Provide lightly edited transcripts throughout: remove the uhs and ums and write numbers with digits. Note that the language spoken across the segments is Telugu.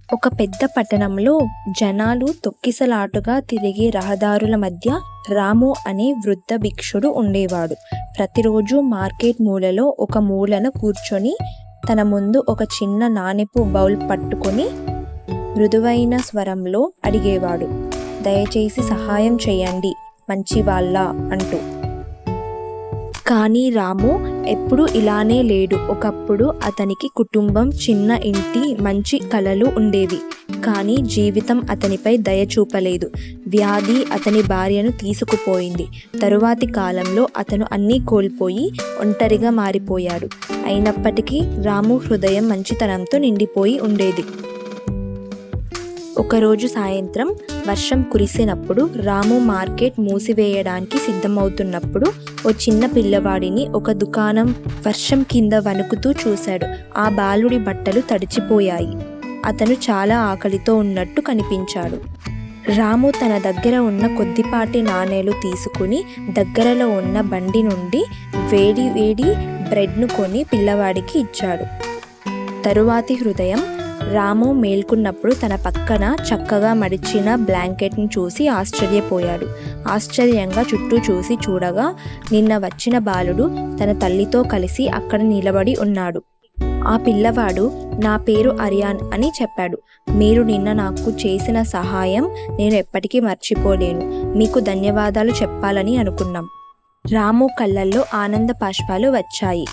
ఒక పెద్ద పట్టణంలో జనాలు తొక్కిసలాటుగా తిరిగే రహదారుల మధ్య రాము అనే వృద్ధ భిక్షుడు ఉండేవాడు. ప్రతిరోజు మార్కెట్ మూలలో ఒక మూలన కూర్చొని తన ముందు ఒక చిన్న నాణెపు బౌల్ పట్టుకొని మృదువైన స్వరంలో అడిగేవాడు, దయచేసి సహాయం చేయండి మంచివాళ్ళ అంటూ. కానీ రాము ఎప్పుడు ఇలానే లేడు. ఒకప్పుడు అతనికి కుటుంబం, చిన్న ఇంటి, మంచి కలలు ఉండేవి. కానీ జీవితం అతనిపై దయ చూపలేదు. వ్యాధి అతని భార్యను తీసుకుపోయింది. తరువాతి కాలంలో అతను అన్నీ కోల్పోయి ఒంటరిగా మారిపోయాడు. అయినప్పటికీ రాము హృదయం మంచితనంతో నిండిపోయి ఉండేది. ఒకరోజు సాయంత్రం వర్షం కురిసినప్పుడు రాము మార్కెట్ మూసివేయడానికి సిద్ధమవుతున్నప్పుడు ఓ చిన్న పిల్లవాడిని ఒక దుకాణం వర్షం కింద వణుకుతూ చూశాడు. ఆ బాలుడి బట్టలు తడిచిపోయాయి. అతను చాలా ఆకలితో ఉన్నట్టు కనిపించాడు. రాము తన దగ్గర ఉన్న కొద్దిపాటి నాణేలు తీసుకుని దగ్గరలో ఉన్న బండి నుండి వేడి వేడి బ్రెడ్ను కొని పిల్లవాడికి ఇచ్చాడు. తరువాతి హృదయం రాము మేల్కొన్నప్పుడు తన పక్కన చక్కగా మడిచిన బ్లాంకెట్ను చూసి ఆశ్చర్యపోయాడు. ఆశ్చర్యంగా చుట్టూ చూసి చూడగా నిన్న వచ్చిన బాలుడు తన తల్లితో కలిసి అక్కడ నిలబడి ఉన్నాడు. ఆ పిల్లవాడు, నా పేరు అరియాన్ అని చెప్పాడు. మీరు నిన్న నాకు చేసిన సహాయం నేను ఎప్పటికీ మర్చిపోలేను. మీకు ధన్యవాదాలు చెప్పాలని అనుకున్నాం. రాము కళ్ళల్లో ఆనంద బాష్పాలు వచ్చాయి.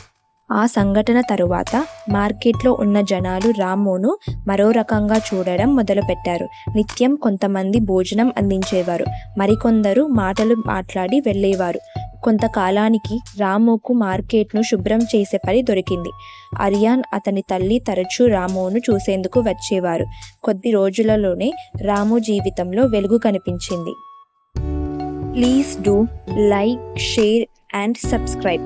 ఆ సంఘటన తరువాత మార్కెట్లో ఉన్న జనాలు రామును మరో రకంగా చూడడం మొదలుపెట్టారు. నిత్యం కొంతమంది భోజనం అందించేవారు, మరికొందరు మాటలు మాట్లాడి వెళ్ళేవారు. కొంతకాలానికి రాముకు మార్కెట్ను శుభ్రం చేసే పని దొరికింది. అరియాన్, అతని తల్లి తరచూ రామును చూసేందుకు వచ్చేవారు. కొద్ది రోజులలోనే రాము జీవితంలో వెలుగు కనిపించింది. Please do like, share and subscribe.